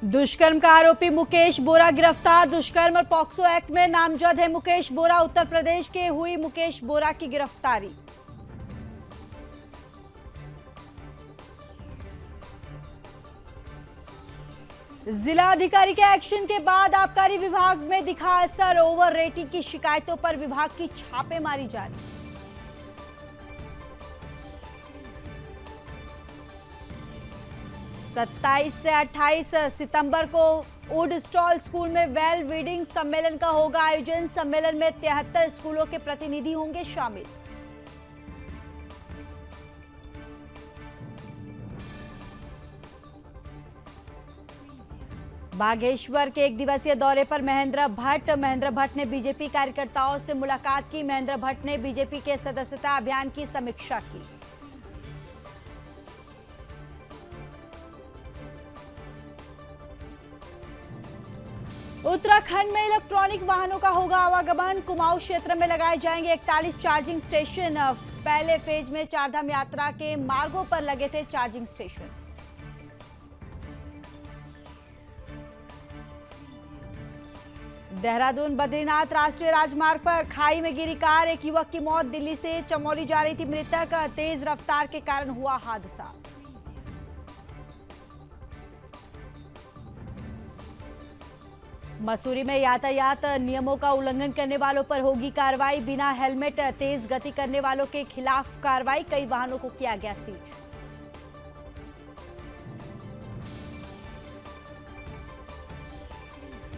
दुष्कर्म का आरोपी मुकेश बोरा गिरफ्तार। दुष्कर्म और पॉक्सो एक्ट में नामजद है मुकेश बोरा। उत्तर प्रदेश के हुई मुकेश बोरा की गिरफ्तारी। जिला अधिकारी के एक्शन के बाद आबकारी विभाग में दिखा असर। ओवर रेटिंग की शिकायतों पर विभाग की छापेमारी जारी। सत्ताईस से 28 सितंबर को वुड स्टॉल स्कूल में वेल वीडिंग सम्मेलन का होगा आयोजन। सम्मेलन में 73 स्कूलों के प्रतिनिधि होंगे शामिल। बागेश्वर के एक दिवसीय दौरे पर महेंद्र भट्ट ने बीजेपी कार्यकर्ताओं से मुलाकात की। महेंद्र भट्ट ने बीजेपी के सदस्यता अभियान की समीक्षा की। उत्तराखंड में इलेक्ट्रॉनिक वाहनों का होगा आवागमन। कुमाऊं क्षेत्र में लगाए जाएंगे 41 चार्जिंग स्टेशन। पहले फेज में चारधाम यात्रा के मार्गों पर लगे थे चार्जिंग स्टेशन। देहरादून बद्रीनाथ राष्ट्रीय राजमार्ग पर खाई में गिरी कार। एक युवक की मौत। दिल्ली से चमोली जा रही थी मृतक। तेज रफ्तार के कारण हुआ हादसा। मसूरी में यातायात नियमों का उल्लंघन करने वालों पर होगी कार्रवाई। बिना हेलमेट तेज गति करने वालों के खिलाफ कार्रवाई। कई वाहनों को किया गया सीज।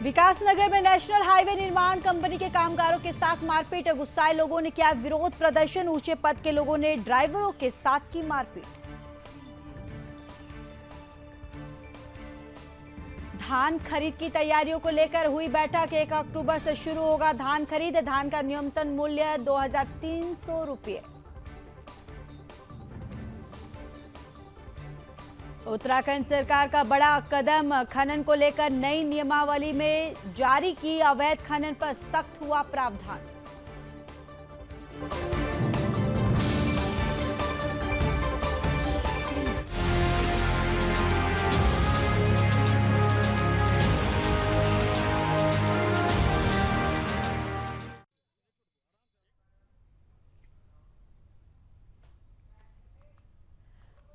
विकासनगर में नेशनल हाईवे निर्माण कंपनी के कामगारों के साथ मारपीट। गुस्साए लोगों ने किया विरोध प्रदर्शन। ऊंचे पद के लोगों ने ड्राइवरों के साथ की मारपीट। धान खरीद की तैयारियों को लेकर हुई बैठक। 1 अक्टूबर से शुरू होगा धान खरीद। धान का न्यूनतम मूल्य 2300 रुपये। उत्तराखंड सरकार का बड़ा कदम। खनन को लेकर नई नियमावली में जारी की। अवैध खनन पर सख्त हुआ प्रावधान।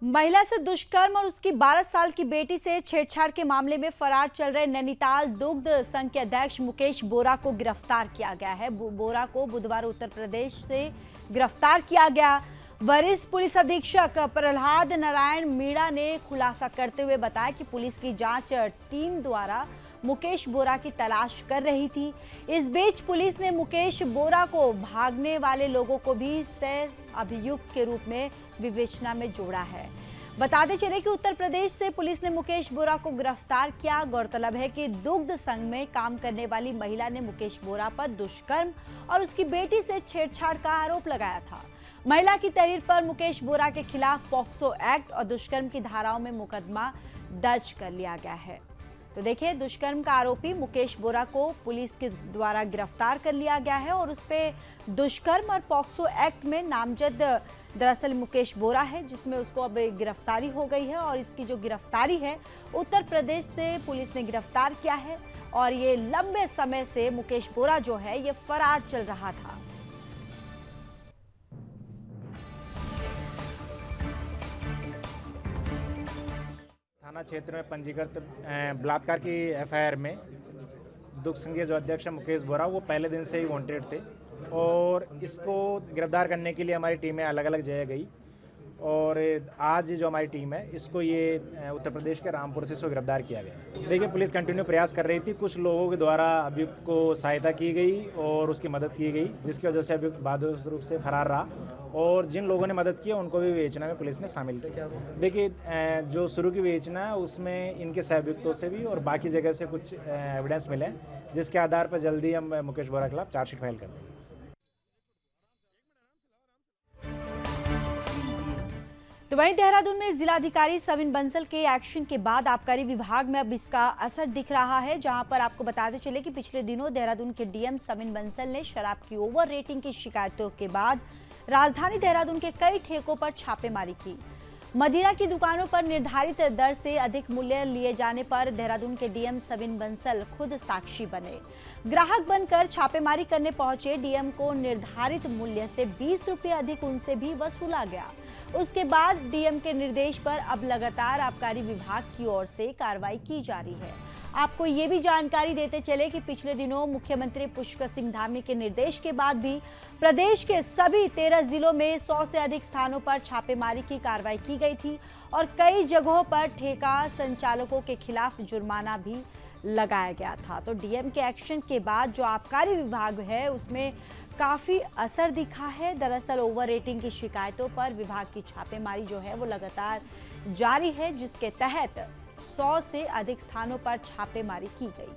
महिला से दुष्कर्म और उसकी 12 साल की बेटी से छेड़छाड़ के मामले में फरार चल रहे नैनीताल दुग्ध संघ के अध्यक्ष मुकेश बोरा को गिरफ्तार किया गया है। बोरा को बुधवार उत्तर प्रदेश से गिरफ्तार किया गया। वरिष्ठ पुलिस अधीक्षक प्रहलाद नारायण मीणा ने खुलासा करते हुए बताया कि पुलिस की जांच टीम द्वारा मुकेश बोरा की तलाश कर रही थी। इस बीच पुलिस ने मुकेश बोरा को भागने वाले लोगों को भी सह अभियुक्त के रूप में विवेचना में जोड़ा है। बताते चले कि उत्तर प्रदेश से पुलिस ने मुकेश बोरा को गिरफ्तार किया। गौरतलब है कि दुग्ध संघ में काम करने वाली महिला ने मुकेश बोरा पर दुष्कर्म और उसकी बेटी से छेड़छाड़ का आरोप लगाया था। महिला की तहरीर पर मुकेश बोरा के खिलाफ पॉक्सो एक्ट और दुष्कर्म की धाराओं में मुकदमा दर्ज कर लिया गया है। तो देखिए, दुष्कर्म का आरोपी मुकेश बोरा को पुलिस के द्वारा गिरफ्तार कर लिया गया है और उस पे दुष्कर्म और पॉक्सो एक्ट में नामजद दरअसल मुकेश बोरा है, जिसमें उसको अब गिरफ्तारी हो गई है। और इसकी जो गिरफ्तारी है उत्तर प्रदेश से पुलिस ने गिरफ्तार किया है और ये लंबे समय से मुकेश बोरा जो है ये फरार चल रहा था। थाना क्षेत्र में पंजीकृत बलात्कार की एफआईआर में दुग्ध संघ के जो अध्यक्ष है मुकेश बोरा, वो पहले दिन से ही वांटेड थे और इसको गिरफ्तार करने के लिए हमारी टीमें अलग अलग जगह गई और आज जो हमारी टीम है इसको ये उत्तर प्रदेश के रामपुर से इसको गिरफ्तार किया गया। देखिए, पुलिस कंटिन्यू प्रयास कर रही थी। कुछ लोगों के द्वारा अभियुक्त को सहायता की गई और उसकी मदद की गई, जिसकी वजह से अभियुक्त बहादुर रूप से फरार रहा और जिन लोगों ने मदद की उनको भी विवेचना में पुलिस ने शामिल किया। देखिए, जो शुरू की विवेचना है उसमें इनके सहअभियुक्तों से भी और बाकी जगह से कुछ एविडेंस मिले, जिसके आधार पर जल्दी हम मुकेश बोरा के खिलाफ चार्जशीट फाइल कर देंगे। तो वहीं देहरादून में जिलाधिकारी सविन बंसल के एक्शन के बाद आबकारी विभाग में अब इसका असर दिख रहा है, जहां पर आपको बताते चले कि पिछले दिनों देहरादून के डीएम सविन बंसल ने शराब की ओवर रेटिंग की शिकायतों के बाद राजधानी देहरादून के कई ठेकों पर छापेमारी की। मदिरा की दुकानों पर निर्धारित दर से अधिक मूल्य लिए जाने पर देहरादून के डीएम सविन बंसल खुद साक्षी बने। ग्राहक बनकर छापेमारी करने पहुंचे डीएम को निर्धारित मूल्य से 20 रुपये अधिक उनसे भी वसूला गया। उसके बाद डीएम के निर्देश पर अब लगातार आबकारी विभाग की ओर से कार्रवाई की जा रही है। आपको ये भी जानकारी देते चले कि पिछले दिनों मुख्यमंत्री पुष्कर सिंह धामी के निर्देश के बाद भी प्रदेश के सभी 13 जिलों में 100 से अधिक स्थानों पर छापेमारी की कार्रवाई की गई थी और कई जगहों पर ठेका संचालकों के खिलाफ जुर्माना भी लगाया गया था। तो डीएम के एक्शन के बाद जो आबकारी विभाग है उसमें काफी असर दिखा है। दरअसल ओवर रेटिंग की शिकायतों पर विभाग की छापेमारी जो है वो लगातार जारी है, जिसके तहत 100 से अधिक स्थानों पर छापेमारी की गई।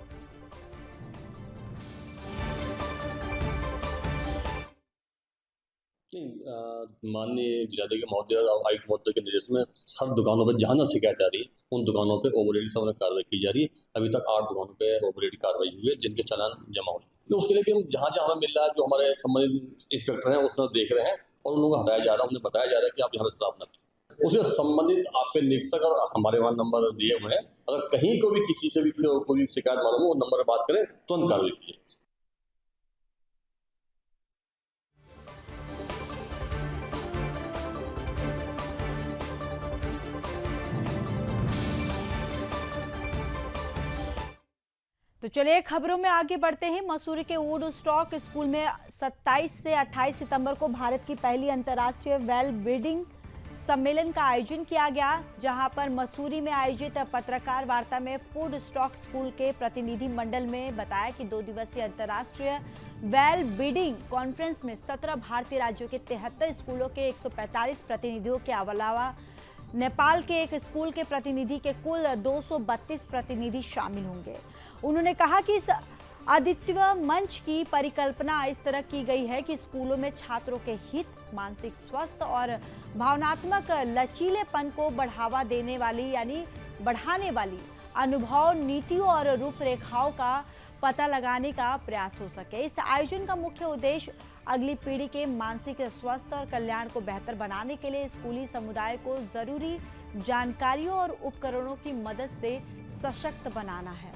माननीय जिलाधिकारी महोदय और आयुक्त महोदय के निर्देश में हर दुकानों पर जहाँ शिकायत आ रही है उन दुकानों पे ओवररेट से कार्रवाई की जा रही है। अभी तक 8 दुकानों पे ओवररेट कार्रवाई हुई है जिनके चालान जमा हुए। तो उसके लिए भी हम जहाँ जहाँ हमें मिल रहा है, जो हमारे संबंधित इंस्पेक्टर हैं उसमें देख रहे हैं और उन लोगों को हटाया जा रहा है। उन्हें बताया जा रहा है कि आप यहाँ पे शराब न करें। उससे संबंधित आपके निरीक्षक और हमारे वहाँ नंबर दिए हुए हैं। अगर कहीं को भी किसी से भी कोई शिकायत मालूम हो, वो नंबर पर बात करें, तुरंत कार्रवाई की जाए। तो चलिए खबरों में आगे बढ़ते हैं। मसूरी के वुड स्टॉक स्कूल में 27 से 28 सितंबर को भारत की पहली अंतर्राष्ट्रीय वेल ब्रीडिंग सम्मेलन का आयोजन किया गया, जहां पर मसूरी में आयोजित पत्रकार वार्ता में फूड स्टॉक स्कूल के प्रतिनिधि मंडल में बताया कि 2 दिवसीय अंतर्राष्ट्रीय वेल ब्रीडिंग कॉन्फ्रेंस में 17 भारतीय राज्यों के 73 स्कूलों के 145 प्रतिनिधियों के अलावा नेपाल के एक स्कूल के प्रतिनिधि के कुल 232 प्रतिनिधि शामिल होंगे। उन्होंने कहा कि इस अद्वितीय मंच की परिकल्पना इस तरह की गई है कि स्कूलों में छात्रों के हित, मानसिक स्वास्थ्य और भावनात्मक लचीलेपन को बढ़ावा देने वाली यानी बढ़ाने वाली अनुभव, नीतियों और रूपरेखाओं का पता लगाने का प्रयास हो सके। इस आयोजन का मुख्य उद्देश्य अगली पीढ़ी के मानसिक स्वास्थ्य और कल्याण को बेहतर बनाने के लिए स्कूली समुदाय को जरूरी जानकारियों और उपकरणों की मदद से सशक्त बनाना है।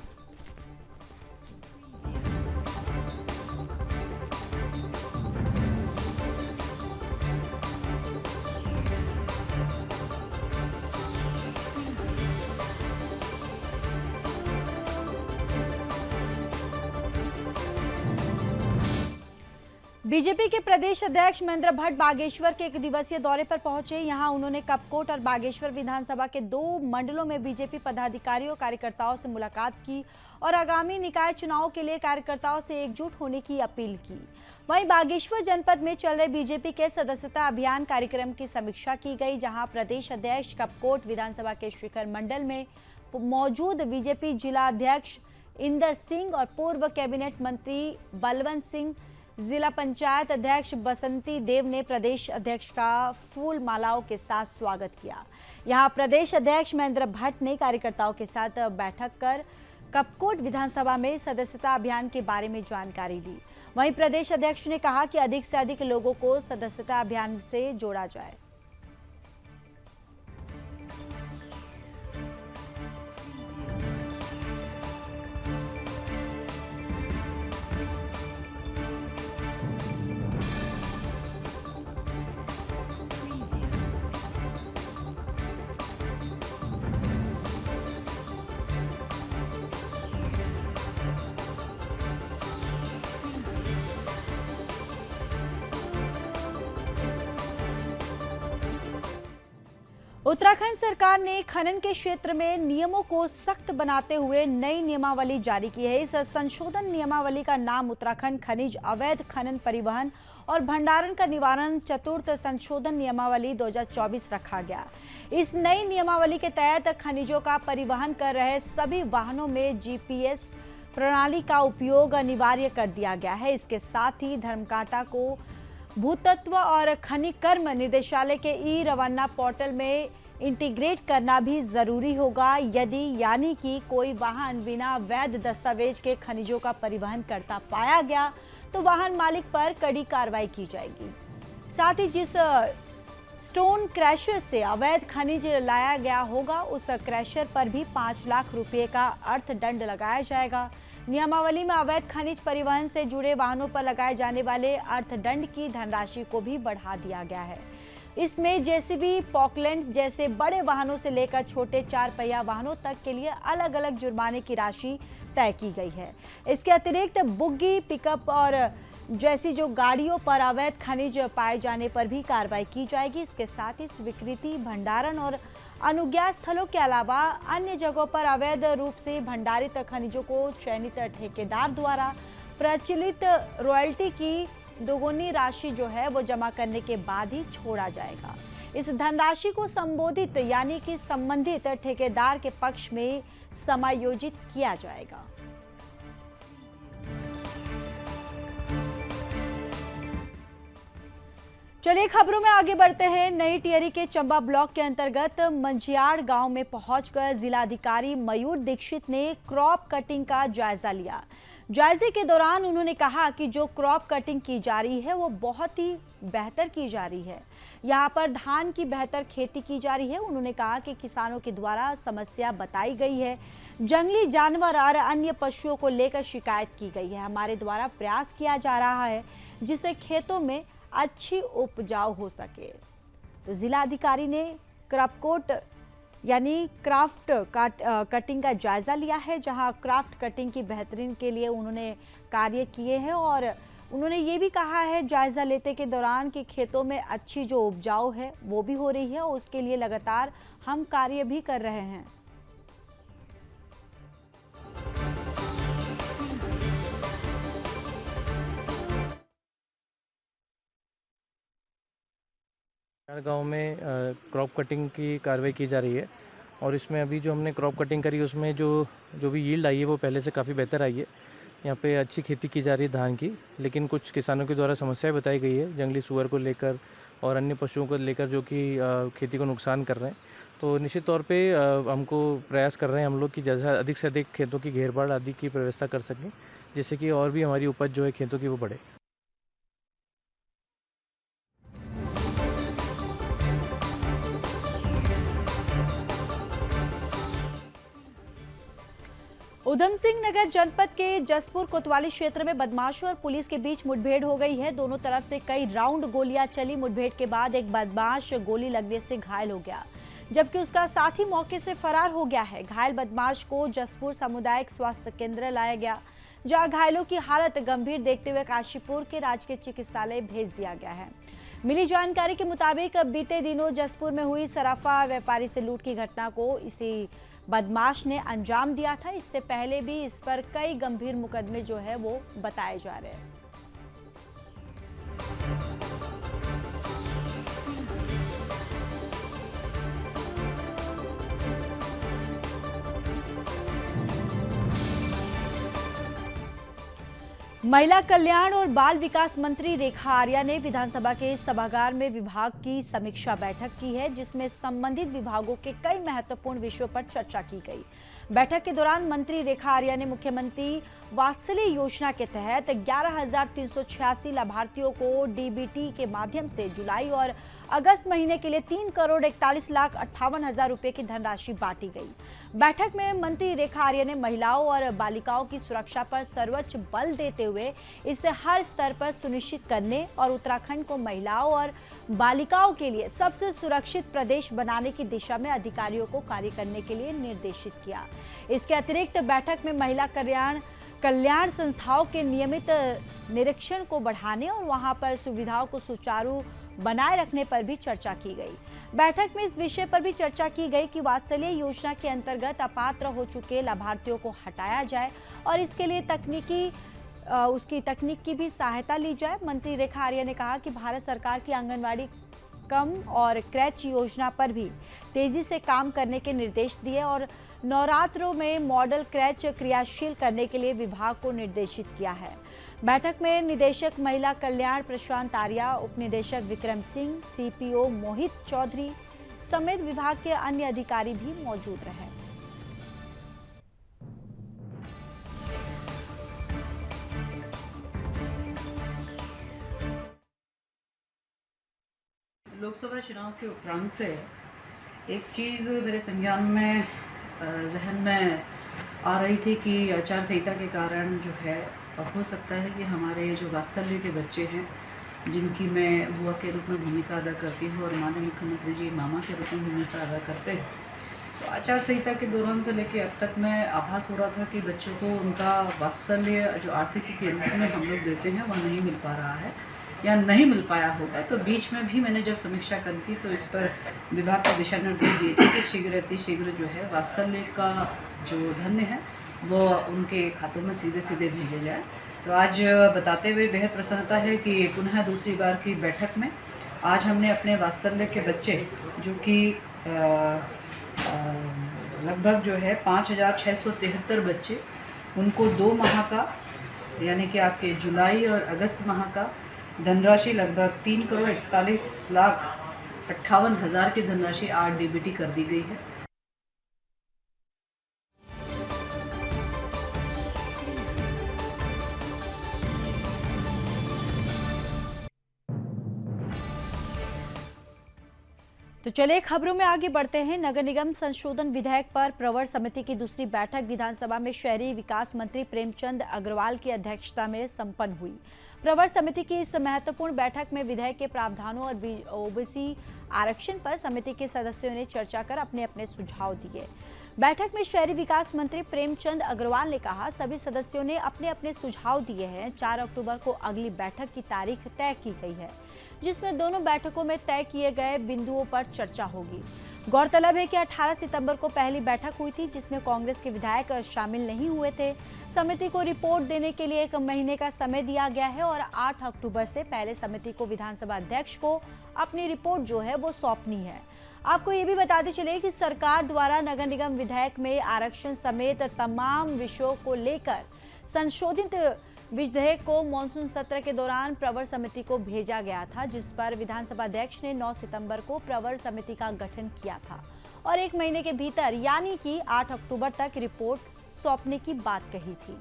बीजेपी के प्रदेश अध्यक्ष महेंद्र भट्ट बागेश्वर के 1 दिवसीय दौरे पर पहुंचे। यहां उन्होंने कपकोट और बागेश्वर विधानसभा के 2 मंडलों में बीजेपी पदाधिकारियों कार्यकर्ताओं से मुलाकात की और आगामी निकाय चुनाव के लिए कार्यकर्ताओं से एकजुट होने की अपील की। वहीं बागेश्वर जनपद में चल रहे बीजेपी के सदस्यता अभियान कार्यक्रम की समीक्षा की गई, जहां प्रदेश अध्यक्ष कपकोट विधानसभा के शिखर मंडल में मौजूद बीजेपी जिला अध्यक्ष इंदर सिंह और पूर्व कैबिनेट मंत्री बलवंत सिंह, जिला पंचायत अध्यक्ष बसंती देव ने प्रदेश अध्यक्ष का फूल मालाओं के साथ स्वागत किया। यहां प्रदेश अध्यक्ष महेंद्र भट्ट ने कार्यकर्ताओं के साथ बैठक कर कपकोट विधानसभा में सदस्यता अभियान के बारे में जानकारी ली। वहीं प्रदेश अध्यक्ष ने कहा कि अधिक से अधिक लोगों को सदस्यता अभियान से जोड़ा जाए। उत्तराखंड सरकार ने खनन के क्षेत्र में नियमों को सख्त बनाते हुए नई नियमावली जारी की है। इस संशोधन नियमावली का नाम उत्तराखंड खनिज अवैध खनन, परिवहन और भंडारण का निवारण चतुर्थ संशोधन नियमावली 2024 रखा गया। इस नई नियमावली के तहत खनिजों का परिवहन कर रहे सभी वाहनों में जीपीएस प्रणाली का उपयोग अनिवार्य कर दिया गया है। इसके साथ ही धर्मकांटा को भूतत्व और खनिकर्म निदेशालय के ई रवाना पोर्टल में इंटीग्रेट करना भी जरूरी होगा। यदि यानी कि कोई वाहन बिना वैध दस्तावेज के खनिजों का परिवहन करता पाया गया तो वाहन मालिक पर कड़ी कार्रवाई की जाएगी। साथ ही जिस स्टोन क्रैशर से अवैध खनिज लाया गया होगा, उस क्रैशर पर भी 5 लाख रुपए का अर्थदंड लगाया जाएगा। नियमावली में अवैध खनिज परिवहन से जुड़े वाहनों पर लगाए जाने वाले अर्थदंड की धनराशि को भी बढ़ा दिया गया है। इसमें जेसीबी, पॉकलैंड जैसे बड़े वाहनों से लेकर छोटे 4 पहिया वाहनों तक के लिए अलग अलग जुर्माने की राशि तय की गई है। इसके अतिरिक्त बुग्गी, पिकअप और जैसी जो गाड़ियों पर अवैध खनिज पाए जाने पर भी कार्रवाई की जाएगी। इसके साथ ही स्वीकृति, भंडारण और अनुज्ञा स्थलों के अलावा अन्य जगहों पर अवैध रूप से भंडारित खनिजों को चयनित ठेकेदार द्वारा प्रचलित रॉयल्टी की दोगुनी राशि जो है वो जमा करने के बाद ही छोड़ा जाएगा। इस धनराशि को संबोधित यानी कि संबंधित ठेकेदार के पक्ष में समायोजित किया जाएगा। चलिए खबरों में आगे बढ़ते हैं। नई टिहरी के चंबा ब्लॉक के अंतर्गत मंझियाड़ गांव में पहुंचकर जिलाधिकारी मयूर दीक्षित ने क्रॉप कटिंग का जायजा लिया। जायजे के दौरान उन्होंने कहा कि जो क्रॉप कटिंग की जा रही है वो बहुत ही बेहतर की जा रही है। यहाँ पर धान की बेहतर खेती की जा रही है। उन्होंने कहा कि किसानों के द्वारा समस्या बताई गई है, जंगली जानवर और अन्य पशुओं को लेकर शिकायत की गई है। हमारे द्वारा प्रयास किया जा रहा है जिससे खेतों में अच्छी उपजाऊ हो सके। तो जिलाधिकारी ने क्रॉपकोट यानी क्राफ्ट कटिंग का जायजा लिया है, जहां क्राफ्ट कटिंग की बेहतरीन के लिए उन्होंने कार्य किए हैं और उन्होंने ये भी कहा है जायजा लेते के दौरान कि खेतों में अच्छी जो उपजाऊ है वो भी हो रही है और उसके लिए लगातार हम कार्य भी कर रहे हैं। गांव में क्रॉप कटिंग की कार्रवाई की जा रही है और इसमें अभी जो हमने क्रॉप कटिंग करी उसमें जो भी यील्ड आई है वो पहले से काफ़ी बेहतर आई है। यहाँ पे अच्छी खेती की जा रही है धान की, लेकिन कुछ किसानों के द्वारा समस्याएं बताई गई है जंगली सुअर को लेकर और अन्य पशुओं को लेकर जो कि खेती को नुकसान कर रहे हैं। तो निश्चित तौर पे हमको प्रयास कर रहे हैं हम लोग कि जैसा अधिक से अधिक खेतों की घेरबाड़ आदि की व्यवस्था कर सकें, जिससे कि और भी हमारी उपज जो है खेतों की वो बढ़े। उधम सिंह नगर जनपद के जसपुर कोतवाली क्षेत्र में बदमाशों और पुलिस के बीच मुठभेड़ हो गई है। दोनों तरफ से कई राउंड गोलियां चली। मुठभेड़ के बाद एक बदमाश गोली लगने से घायल हो गया, जबकि उसका साथी मौके से फरार हो गया है। घायल बदमाश को जसपुर सामुदायिक स्वास्थ्य केंद्र लाया गया, जहां घायलों की हालत गंभीर देखते हुए काशीपुर के राजकीय चिकित्सालय भेज दिया गया है। मिली जानकारी के मुताबिक बीते दिनों जसपुर में हुई सराफा व्यापारी से लूट की घटना को इसी बदमाश ने अंजाम दिया था। इससे पहले भी इस पर कई गंभीर मुकदमे जो है वो बताए जा रहे हैं। महिला कल्याण और बाल विकास मंत्री रेखा आर्या ने विधानसभा के सभागार में विभाग की समीक्षा बैठक की है, जिसमें संबंधित विभागों के कई महत्वपूर्ण विषयों पर चर्चा की गई। बैठक के दौरान मंत्री रेखा आर्या ने मुख्यमंत्री वात्सल्य योजना के तहत 11,386 लाभार्थियों को डीबीटी के माध्यम से जुलाई और अगस्त महीने के लिए 3,41,58,000 रुपए की धनराशि बांटी गई। बैठक में मंत्री रेखा आर्या ने महिलाओं और बालिकाओं की सुरक्षा पर सर्वोच्च बल देते हुए इसे हर स्तर पर सुनिश्चित करने और उत्तराखंड को महिलाओं और बालिकाओं के लिए सबसे सुरक्षित प्रदेश बनाने की दिशा में अधिकारियों को कार्य करने के लिए निर्देशित किया। इसके अतिरिक्त बैठक में महिला कल्याण संस्थाओं के नियमित निरीक्षण को बढ़ाने और वहां पर सुविधाओं को सुचारू बनाए रखने पर भी चर्चा की गई। बैठक में इस विषय पर भी चर्चा की गई कि वात्सल्य योजना के अंतर्गत अपात्र हो चुके लाभार्थियों को हटाया जाए और इसके लिए तकनीक की भी सहायता ली जाए। मंत्री रेखा आर्या ने कहा कि भारत सरकार की आंगनवाड़ी कम और क्रैच योजना पर भी तेजी से काम करने के निर्देश दिए और नवरात्रों में मॉडल क्रैच क्रियाशील करने के लिए विभाग को निर्देशित किया है। बैठक में निदेशक महिला कल्याण प्रशांत आर्या, उप निदेशक विक्रम सिंह, सीपीओ मोहित चौधरी समेत विभाग के अन्य अधिकारी भी मौजूद रहे। लोकसभा चुनाव के उपरांत से एक चीज़ मेरे संज्ञान में जहन में आ रही थी कि आचार संहिता के कारण जो है हो सकता है कि हमारे जो वात्सल्य के बच्चे हैं, जिनकी मैं बुआ के रूप में भूमिका अदा करती हूँ और माननीय मुख्यमंत्री जी मामा के रूप में भूमिका अदा करते हैं, तो आचार संहिता के दौरान से लेकर अब तक मैं आभास हो रहा था कि बच्चों को उनका वात्सल्य जो आर्थिकी के रूप में हम लोग देते हैं वह नहीं मिल पा रहा है या नहीं मिल पाया होगा। तो बीच में भी मैंने जब समीक्षा करी थी तो इस पर विभाग को दिशा निर्देश दिए थे कि शीघ्र जो है वात्सल्य का जो धन्य है वो उनके खातों में सीधे सीधे भेजे जाए। तो आज बताते हुए बेहद प्रसन्नता है कि पुनः दूसरी बार की बैठक में आज हमने अपने वात्सल्य के बच्चे जो कि लगभग जो है 5,673 बच्चे, उनको 2 माह का यानी कि आपके जुलाई और अगस्त माह का धनराशि लगभग 3,41,58,000 की धनराशि आज डीबीटी कर दी गई है। तो चलिए खबरों में आगे बढ़ते हैं। नगर निगम संशोधन विधेयक पर प्रवर समिति की दूसरी बैठक विधानसभा में शहरी विकास मंत्री प्रेमचंद अग्रवाल की अध्यक्षता में संपन्न हुई। प्रवर समिति की इस महत्वपूर्ण बैठक में विधेयक के प्रावधानों और ओबीसी आरक्षण पर समिति के सदस्यों ने चर्चा कर अपने अपने सुझाव दिए। बैठक में शहरी विकास मंत्री प्रेमचंद अग्रवाल ने कहा, सभी सदस्यों ने अपने अपने सुझाव दिए हैं। 4 अक्टूबर को अगली बैठक की तारीख तय की गई है, जिसमें दोनों बैठकों में तय किए गए बिंदुओं पर चर्चा होगी। गौरतलब है कि 18 सितंबर को पहली बैठक हुई थी, जिसमें कांग्रेस के विधायक शामिल नहीं हुए थे। समिति को रिपोर्ट देने के लिए 1 महीने का समय दिया गया है और 8 अक्टूबर से पहले समिति को विधानसभा अध्यक्ष को अपनी रिपोर्ट जो है वो सौंपनी है। आपको ये भी बताते चले कि सरकार द्वारा नगर निगम विधेयक में आरक्षण समेत तमाम विषयों को लेकर संशोधित विधेयक को मॉनसून सत्र के दौरान प्रवर समिति को भेजा गया था, जिस पर विधानसभा अध्यक्ष ने 9 सितंबर को प्रवर समिति का गठन किया था और 1 महीने के भीतर यानी कि 8 अक्टूबर तक रिपोर्ट सौंपने की बात कही थी।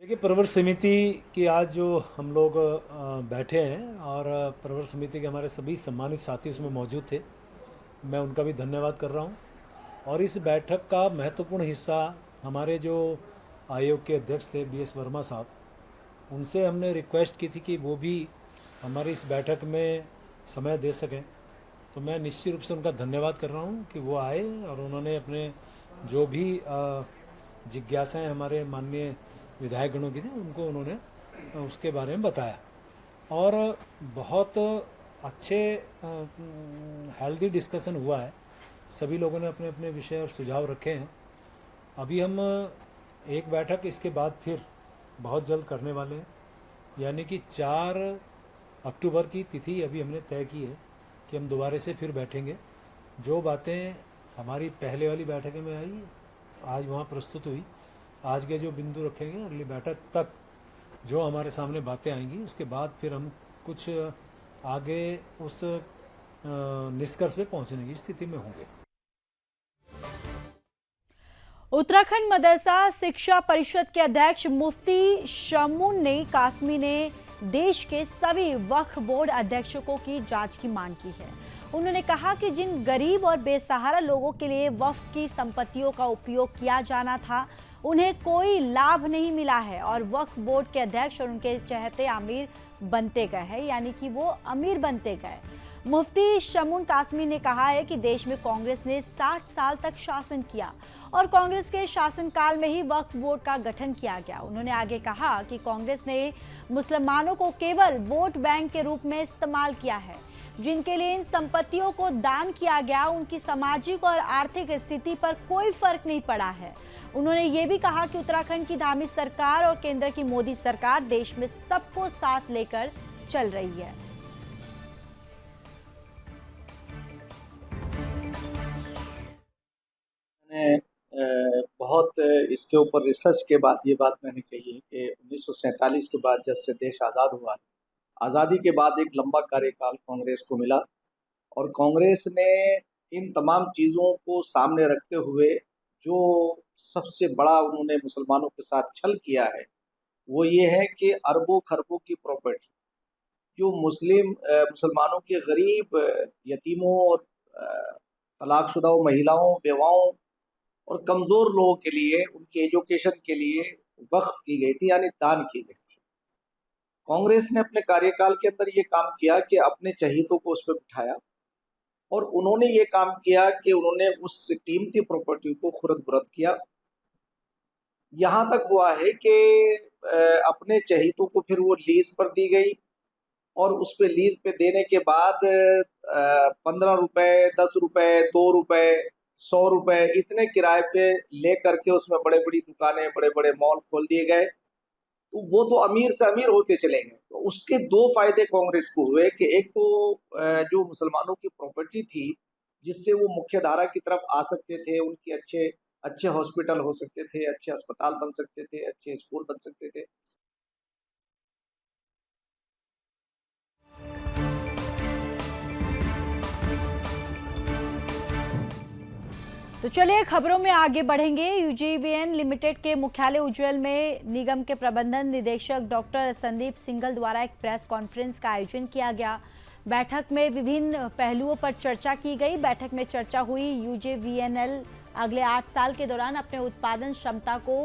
देखिए, प्रवर समिति की आज जो हम लोग बैठे हैं और प्रवर समिति के हमारे सभी सम्मानित साथी उसमें मौजूद थे, मैं उनका भी धन्यवाद कर रहा हूं। और इस बैठक का महत्वपूर्ण हिस्सा हमारे जो आयोग के अध्यक्ष थे BS वर्मा साहब, उनसे हमने रिक्वेस्ट की थी कि वो भी हमारी इस बैठक में समय दे सकें। तो मैं निश्चित रूप से उनका धन्यवाद कर रहा हूं कि वो आए और उन्होंने अपने जो भी जिज्ञासाएं हमारे माननीय विधायकगणों की थी उनको उन्होंने उसके बारे में बताया और बहुत अच्छे हेल्दी डिस्कशन हुआ है। सभी लोगों ने अपने अपने विषय और सुझाव रखे हैं। अभी हम एक बैठक इसके बाद फिर बहुत जल्द करने वाले हैं, यानी कि 4 अक्टूबर की तिथि अभी हमने तय की है कि हम दोबारा से फिर बैठेंगे। जो बातें हमारी पहले वाली बैठक में आई आज वहाँ प्रस्तुत हुई, आज के जो बिंदु रखेंगे अगली बैठक तक जो हमारे सामने बातें आएंगी, उसके बाद फिर हम कुछ आगे उस निष्कर्ष पे पहुंचने की स्थिति में होंगे। उत्तराखंड मदरसा शिक्षा परिषद के अध्यक्ष मुफ्ती शमून ने कासमी ने देश के सभी वक्फ बोर्ड अध्यक्षों की जांच की मांग की है। उन्होंने कहा कि जिन गरीब और बेसहारा लोगों के लिए वक्फ की संपत्तियों का उपयोग किया जाना था, उन्हें कोई लाभ नहीं मिला है और वक्फ बोर्ड के अध्यक्ष और उनके चहेते अमीर बनते गए हैं, यानी कि वो अमीर बनते गए। मुफ्ती शमून कासमी ने कहा है कि देश में कांग्रेस ने 60 साल तक शासन किया और कांग्रेस के शासनकाल में ही वक्फ बोर्ड का गठन किया गया। उन्होंने आगे कहा कि कांग्रेस ने मुसलमानों को केवल वोट बैंक के रूप में इस्तेमाल किया है। जिनके लिए इन संपत्तियों को दान किया गया, उनकी सामाजिक और आर्थिक स्थिति पर कोई फर्क नहीं पड़ा है। उन्होंने ये भी कहा कि उत्तराखंड की धार्मिक सरकार और केंद्र की मोदी सरकार देश में सबको साथ लेकर चल रही है। मैंने बहुत इसके ऊपर रिसर्च के बाद ये बात मैंने कही है कि 1947 के बाद जब से देश आज़ाद हुआ, आज़ादी के बाद एक लंबा कार्यकाल कांग्रेस को मिला और कांग्रेस ने इन तमाम चीज़ों को सामने रखते हुए जो सबसे बड़ा उन्होंने मुसलमानों के साथ छल किया है वो ये है कि अरबों खरबों की प्रॉपर्टी जो मुसलमानों के गरीब यतीमों और तलाकशुदा महिलाओं बेवाओं और कमज़ोर लोगों के लिए उनके एजुकेशन के लिए वक्फ की गई थी, यानी दान की गई थी। कांग्रेस ने अपने कार्यकाल के अंदर ये काम किया कि अपने चहीतों को उस पर बिठाया और उन्होंने ये काम किया कि उन्होंने उस कीमती प्रॉपर्टी को खुर्द बुरद किया। यहाँ तक हुआ है कि अपने चहीतों को फिर वो लीज पर दी गई और उस पे लीज पे देने के बाद 15 रुपए, 10 रुपए, 2 रुपए, 100 रुपए इतने किराए पे ले करके उसमें बड़े बड़ी दुकानें, बड़े बड़े मॉल खोल दिए गए। तो वो तो अमीर से अमीर होते चले गए। तो उसके दो फायदे कांग्रेस को हुए कि एक तो जो मुसलमानों की प्रॉपर्टी थी जिससे वो मुख्य धारा की तरफ आ सकते थे, उनके अच्छे अच्छे हॉस्पिटल हो सकते थे, अच्छे अस्पताल बन सकते थे, अच्छे स्कूल बन सकते थे। तो चलिए खबरों में आगे बढ़ेंगे। यूजीवीएन लिमिटेड के मुख्यालय उज्जैन में निगम के प्रबंधन निदेशक डॉक्टर संदीप सिंघल द्वारा एक प्रेस कॉन्फ्रेंस का आयोजन किया गया। बैठक में विभिन्न पहलुओं पर चर्चा की गई। बैठक में चर्चा हुई यूजीवीएनएल अगले 8 साल के दौरान अपने उत्पादन क्षमता को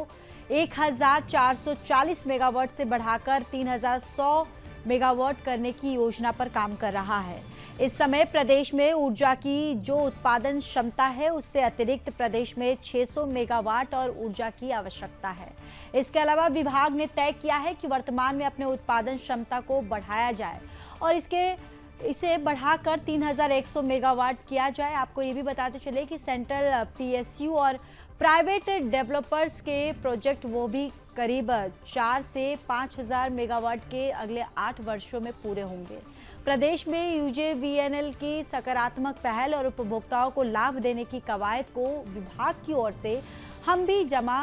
1440 मेगावाट से बढ़ाकर 3100 मेगावाट करने की योजना पर काम कर रहा है। इस समय प्रदेश में ऊर्जा की जो उत्पादन क्षमता है उससे अतिरिक्त प्रदेश में 600 मेगावाट और ऊर्जा की आवश्यकता है। इसके अलावा विभाग ने तय किया है कि वर्तमान में अपने उत्पादन क्षमता को बढ़ाया जाए और इसे बढ़ाकर 3100 मेगावाट किया जाए। आपको ये भी बताते चले कि सेंट्रल पीएसयू और प्राइवेट डेवलपर्स के प्रोजेक्ट वो भी करीब 4 से 5000 मेगावाट के अगले 8 वर्षों में पूरे होंगे। प्रदेश में यूजीवीएनएल की सकारात्मक पहल और उपभोक्ताओं को लाभ देने की कवायद को विभाग की ओर से हम भी जमा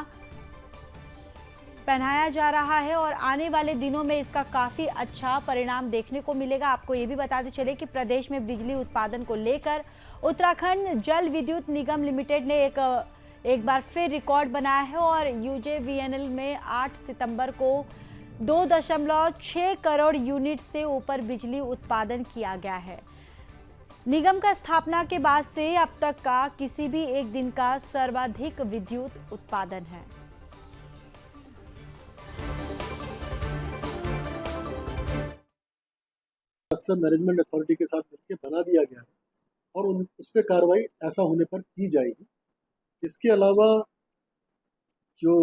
पहनाया जा रहा है और आने वाले दिनों में इसका काफ़ी अच्छा परिणाम देखने को मिलेगा। आपको ये भी बताते चले कि प्रदेश में बिजली उत्पादन को लेकर उत्तराखंड जल विद्युत निगम लिमिटेड ने एक बार फिर रिकॉर्ड बनाया है और यूजीवीएनएल में 8 सितंबर को 2.6 करोड़ यूनिट से ऊपर बिजली उत्पादन किया गया है। निगम का स्थापना के बाद से अब तक का किसी भी एक दिन का सर्वाधिक विद्युत उत्पादन है। डिजास्टर मैनेजमेंट अथॉरिटी के साथ मिलकर बना दिया गया है और उस पर कार्रवाई ऐसा होने पर की जाएगी। इसके अलावा जो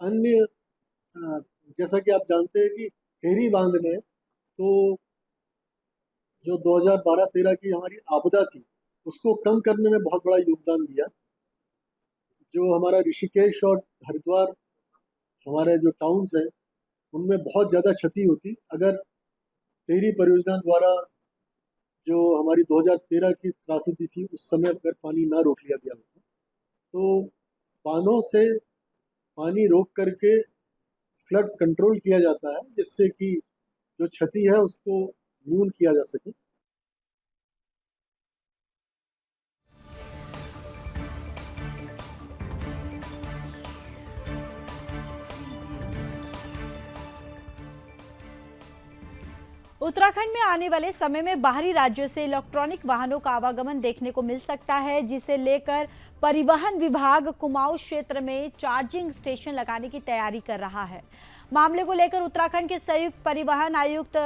अन्य जैसा कि आप जानते हैं कि टेहरी बांध ने तो जो 2012-13 की हमारी आपदा थी उसको कम करने में बहुत बड़ा योगदान दिया। जो हमारा ऋषिकेश और हरिद्वार हमारे जो टाउन्स हैं उनमें बहुत ज़्यादा क्षति होती अगर टेहरी परियोजना द्वारा जो हमारी 2013 की त्रासदी थी उस समय अगर पानी ना रोक लिया गया होता। तो बांधों से पानी रोक करके फ्लड कंट्रोल किया जाता है जिससे कि जो क्षति है उसको न्यून किया जा सके। उत्तराखंड में आने वाले समय में बाहरी राज्यों से इलेक्ट्रॉनिक वाहनों का आवागमन देखने को मिल सकता है, जिसे लेकर परिवहन विभाग कुमाऊं क्षेत्र में चार्जिंग स्टेशन लगाने की तैयारी कर रहा है। मामले को लेकर उत्तराखंड के संयुक्त परिवहन आयुक्त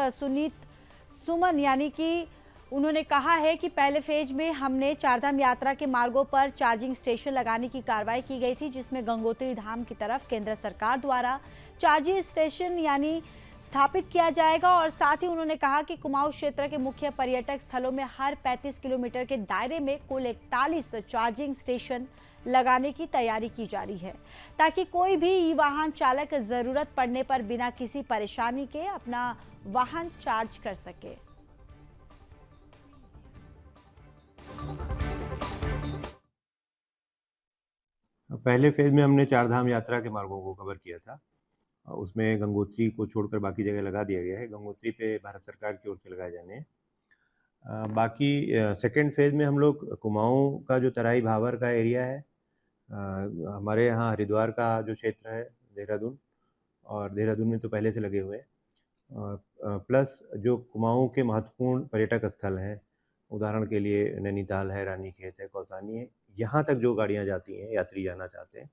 सुमन यानी कि उन्होंने कहा है कि पहले फेज में हमने चारधाम यात्रा के मार्गों पर चार्जिंग स्टेशन लगाने की कार्रवाई की गई थी, जिसमें गंगोत्री धाम की तरफ केंद्र सरकार द्वारा चार्जिंग स्टेशन यानी स्थापित किया जाएगा। और साथ ही उन्होंने कहा कि कुमाऊं क्षेत्र के मुख्य पर्यटक स्थलों में हर 35 किलोमीटर के दायरे में कुल 41 चार्जिंग स्टेशन लगाने की तैयारी की जा रही है, ताकि कोई भी ई वाहन चालक जरूरत पड़ने पर बिना किसी परेशानी के अपना वाहन चार्ज कर सके। पहले फेज में हमने चारधाम यात्रा के मार्गों को कवर किया था। उसमें गंगोत्री को छोड़कर बाकी जगह लगा दिया गया है। गंगोत्री पे भारत सरकार की ओर से लगाए जाने हैं। बाकी सेकेंड फेज में हम लोग कुमाऊं का जो तराई भावर का एरिया है हमारे यहाँ हरिद्वार का जो क्षेत्र है देहरादून, और देहरादून में तो पहले से लगे हुए हैं, प्लस जो कुमाऊँ के महत्वपूर्ण पर्यटक स्थल हैं, उदाहरण के लिए नैनीताल है, रानीखेत है, कौसानी है, यहाँ तक जो गाड़ियाँ जाती हैं, यात्री जाना चाहते हैं,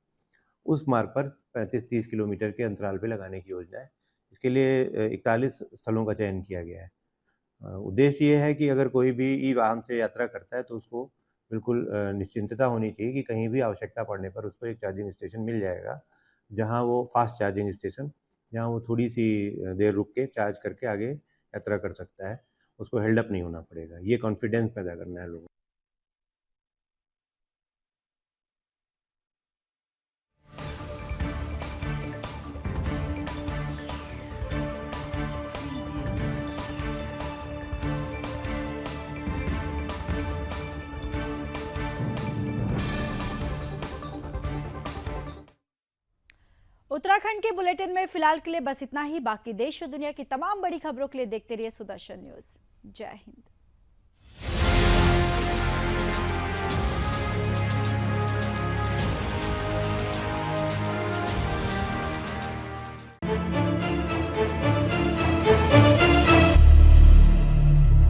उस मार्ग पर 35-30 किलोमीटर के अंतराल पे लगाने की योजना है। इसके लिए 41 स्थलों का चयन किया गया है। उद्देश्य ये है कि अगर कोई भी ई वाहन से यात्रा करता है तो उसको बिल्कुल निश्चिंतता होनी चाहिए कि कहीं भी आवश्यकता पड़ने पर उसको एक चार्जिंग स्टेशन मिल जाएगा, जहाँ वो फास्ट चार्जिंग स्टेशन, जहाँ वो थोड़ी सी देर रुक के चार्ज करके आगे यात्रा कर सकता है, उसको हेल्ड अप नहीं होना पड़ेगा। ये कॉन्फिडेंस पैदा करना है लोगों को। उत्तराखंड के बुलेटिन में फिलहाल के लिए बस इतना ही। बाकी देश और दुनिया की तमाम बड़ी खबरों के लिए देखते रहिए सुदर्शन न्यूज। जय हिंद।